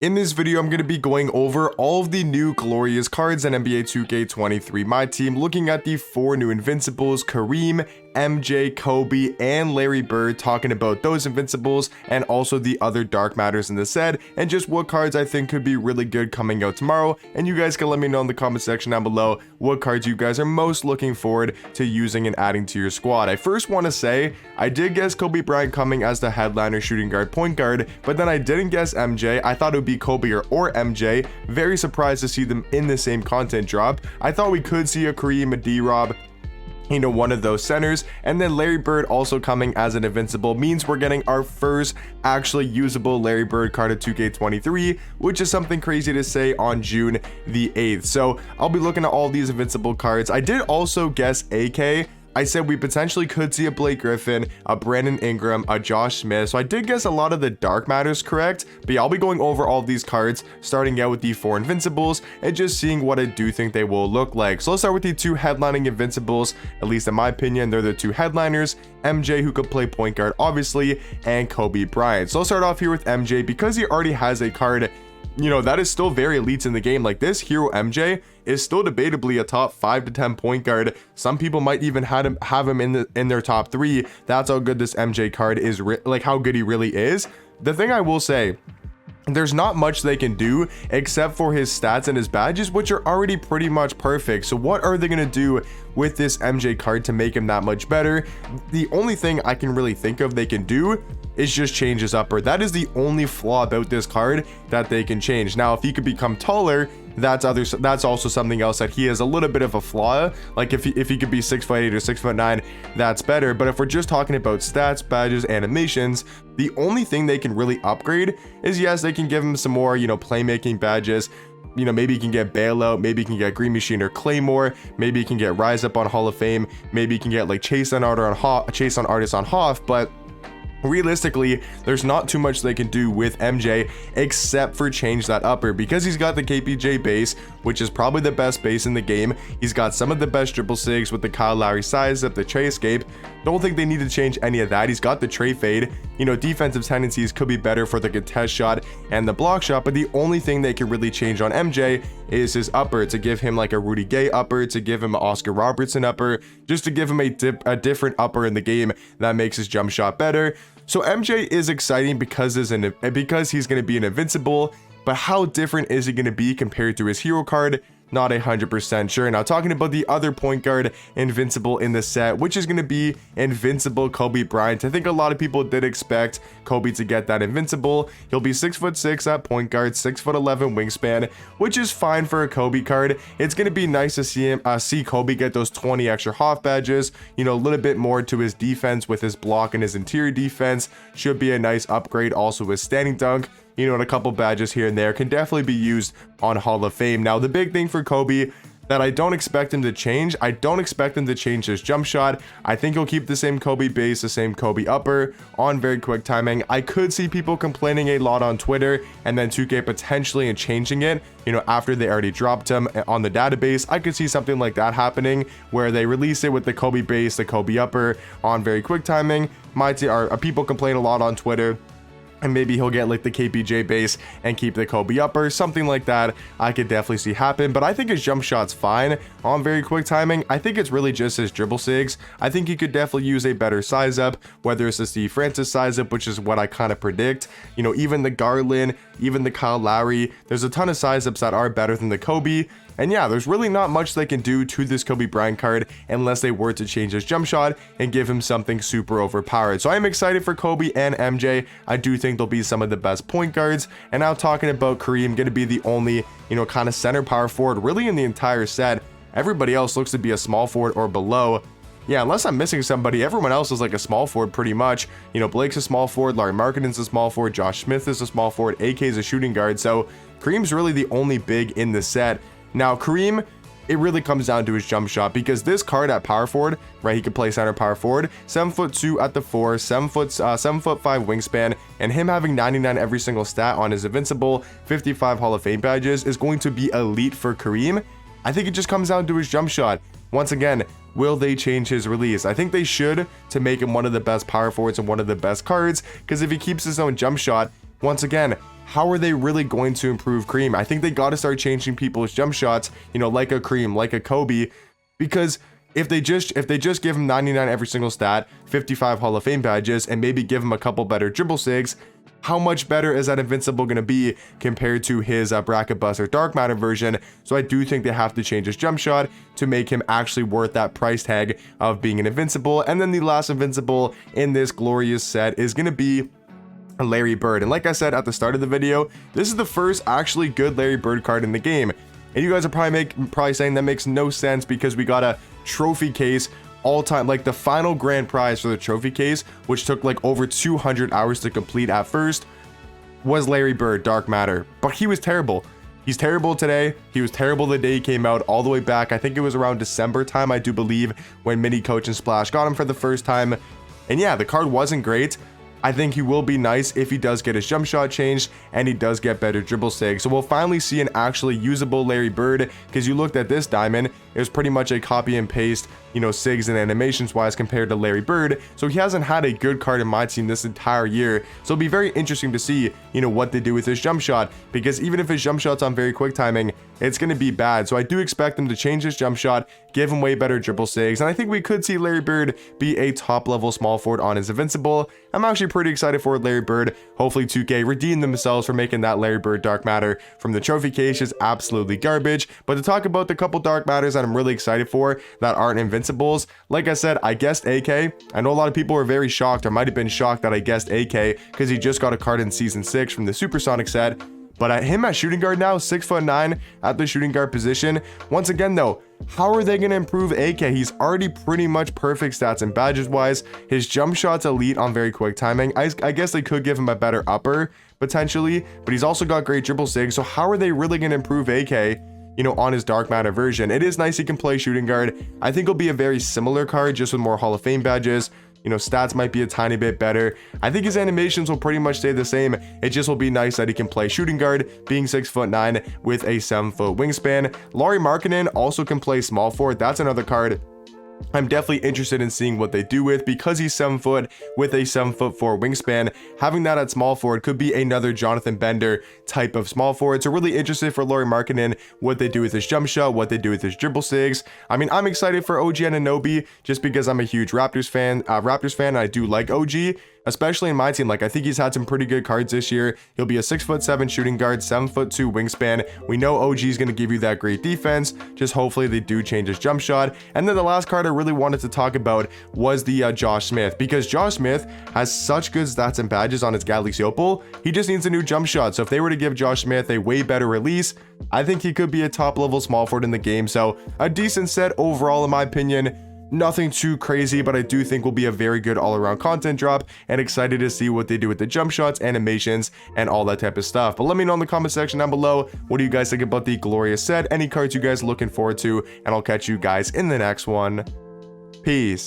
In this video, I'm going to be going over all of the new glorious cards in NBA 2K23 Myteam, looking at the 4 new Invincibles, Kareem, MJ, Kobe, and Larry Bird, talking about those Invincibles and also the other dark matters in the set, and just what cards I think could be really good coming out tomorrow. And you guys can let me know in the comment section down below what cards you guys are most looking forward to using and adding to your squad. I first want to say, I did guess Kobe Bryant coming as the headliner shooting guard point guard, but then I didn't guess MJ. I thought it would be Kobe or MJ. Very surprised to see them in the same content drop. I thought we could see a Kareem, a D-Rob, one of those centers, and then Larry Bird also coming as an Invincible means we're getting our first actually usable Larry Bird card of 2K23, which is something crazy to say on June the 8th. So I'll be looking at all these Invincible cards. I did also guess AK. I said we potentially could see a Blake Griffin, a Brandon Ingram, a Josh Smith. So I did guess a lot of the dark matters correct, but yeah, I'll be going over all of these cards, starting out with the 4 Invincibles and just seeing what I do think they will look like. So let's start with the 2 headlining Invincibles. At least in my opinion, they're the 2 headliners. MJ, who could play point guard obviously, and Kobe Bryant. So I'll start off here with MJ because he already has a card that is still very elite in the game. Like, this hero MJ is still debatably a top 5 to 10 point guard. Some people might even have him in their top 3. That's how good this MJ card is, like how good he really is. The thing I will say, there's not much they can do except for his stats and his badges, which are already pretty much perfect. So what are they going to do with this MJ card to make him that much better? The only thing I can really think of they can do is just change his upper. That is the only flaw about this card that they can change. Now, if he could become taller, that's also something else that he has a little bit of a flaw. Like if he could be 6'8" or 6'9", that's better. But if we're just talking about stats, badges, animations, the only thing they can really upgrade is, yes, they can give him some more, playmaking badges. Maybe he can get Bailout, maybe he can get Green Machine or Claymore, maybe he can get Rise Up on Hall of Fame, maybe he can get like Chase on Artist on Hoff, but realistically, there's not too much they can do with MJ except for change that upper, because he's got the KPJ base, which is probably the best base in the game. He's got some of the best dribble sigs with the Kyle Lowry size up, the Trey escape. Don't think they need to change any of that. He's got the Trey fade. Defensive tendencies could be better for the contest shot and the block shot, but the only thing they can really change on MJ is his upper, to give him like a Rudy Gay upper, to give him an Oscar Robertson upper, just to give him a different upper in the game that makes his jump shot better. So MJ is exciting because he's going to be an Invincible, but how different is he going to be compared to his hero card? Not 100% sure. Now, talking about the other point guard Invincible in the set, which is going to be Invincible Kobe Bryant. I think a lot of people did expect Kobe to get that Invincible. He'll be 6'6" at point guard, 6'11" wingspan, which is fine for a Kobe card. It's going to be nice to see Kobe get those 20 extra Hoff badges. A little bit more to his defense with his block and his interior defense. Should be a nice upgrade. Also his standing dunk, and a couple badges here and there can definitely be used on Hall of Fame. Now, the big thing for Kobe that I don't expect him to change, I don't expect him to change his jump shot. I think he'll keep the same Kobe base, the same Kobe upper on very quick timing. I could see people complaining a lot on Twitter and then 2K potentially and changing it, after they already dropped him on the database. I could see something like that happening where they release it with the Kobe base, the Kobe upper on very quick timing. People complain a lot on Twitter, and maybe he'll get like the KPJ base and keep the Kobe upper, something like that. I could definitely see happen, but I think his jump shot's fine on very quick timing. I think it's really just his dribble sigs. I think he could definitely use a better size up, whether it's the Steve Francis size up, which is what I kind of predict. Even the Garland, even the Kyle Lowry, there's a ton of size ups that are better than the Kobe. And yeah, there's really not much they can do to this Kobe Bryant card unless they were to change his jump shot and give him something super overpowered. So I'm excited for Kobe and MJ. I do think they'll be some of the best point guards. And now talking about Kareem, going to be the only, kind of center power forward really in the entire set. Everybody else looks to be a small forward or below. Yeah, unless I'm missing somebody, everyone else is like a small forward pretty much. Blake's a small forward, Larry Markkanen's a small forward, Josh Smith is a small forward, AK is a shooting guard. So Kareem's really the only big in the set. Now, Kareem, it really comes down to his jump shot, because this card at power forward, right, he can play center power forward, 7'2" at the 4, 7'5" wingspan, and him having 99 every single stat on his Invincible, 55 Hall of Fame badges is going to be elite for Kareem. I think it just comes down to his jump shot. Once again, will they change his release? I think they should, to make him one of the best power forwards and one of the best cards, because if he keeps his own jump shot, once again, how are they really going to improve Kareem? I think they got to start changing people's jump shots, you know, like a Kareem, like a Kobe, because if they just give him 99 every single stat, 55 Hall of Fame badges, and maybe give him a couple better dribble sigs, how much better is that Invincible going to be compared to his Bracket Buster Dark Matter version? So I do think they have to change his jump shot to make him actually worth that price tag of being an Invincible. And then the last Invincible in this glorious set is going to be Larry Bird. And like I said at the start of the video, this is the first actually good Larry Bird card in the game. And you guys are probably saying that makes no sense because we got a trophy case all time, like the final grand prize for the trophy case, which took like over 200 hours to complete at first, was Larry Bird Dark Matter. But he was terrible. He's terrible today. He was terrible the day he came out, all the way back. I think it was around December time, I do believe, when Mini Coach and Splash got him for the first time. And yeah, the card wasn't great. I think he will be nice if he does get his jump shot changed and he does get better dribble sig. So we'll finally see an actually usable Larry Bird, because you looked at this diamond, it was pretty much a copy and paste, you know, sigs and animations wise compared to Larry Bird. So he hasn't had a good card in my team this entire year. So it'll be very interesting to see, you know, what they do with his jump shot, because even if his jump shot's on very quick timing, it's going to be bad. So I do expect them to change his jump shot, give him way better dribble sigs, and I think we could see Larry Bird be a top level small forward on his Invincible. I'm actually pretty excited for Larry Bird. Hopefully 2K redeem themselves for making that Larry Bird Dark Matter from the trophy case is absolutely garbage. But to talk about the couple Dark Matters that I'm really excited for that aren't Invincibles, like I said, I guessed AK. I know a lot of people were very shocked, or might have been shocked that I guessed AK because he just got a card in Season 6 from the Supersonic set. But at him at shooting guard now, 6'9" at the shooting guard position. Once again though, how are they going to improve AK? He's already pretty much perfect stats and badges wise. His jump shot's elite on very quick timing. I guess they could give him a better upper potentially, but he's also got great dribble sig. So how are they really going to improve AK, you know, on his Dark Matter version? It is nice he can play shooting guard. I think it'll be a very similar card, just with more Hall of Fame badges. You know, stats might be a tiny bit better. I think his animations will pretty much stay the same. It just will be nice that he can play shooting guard, being 6'9" with a 7-foot wingspan. Lauri Markkanen also can play small forward. That's another card I'm definitely interested in seeing what they do with, because he's 7 foot with a 7'4" wingspan. Having that at small forward could be another Jonathan Bender type of small forward. So really interested for Lauri Markkanen, what they do with his jump shot, what they do with his dribble sigs. I mean, I'm excited for OG Anunoby just because I'm a huge Raptors fan. And I do like OG, especially in my team. Like, I think he's had some pretty good cards this year. He'll be a 6'7" shooting guard, 7'2" wingspan. We know OG is going to give you that great defense. Just hopefully they do change his jump shot. And then the last card I really wanted to talk about was the Josh Smith, because Josh Smith has such good stats and badges on his Galaxy Opal. He just needs a new jump shot. So if they were to give Josh Smith a way better release, I think he could be a top level small forward in the game. So a decent set overall in my opinion. Nothing too crazy, but I do think will be a very good all-around content drop, and excited to see what they do with the jump shots, animations, and all that type of stuff. But let me know in the comment section down below, what do you guys think about the glorious set? Any cards you guys looking forward to? And I'll catch you guys in the next one. Peace.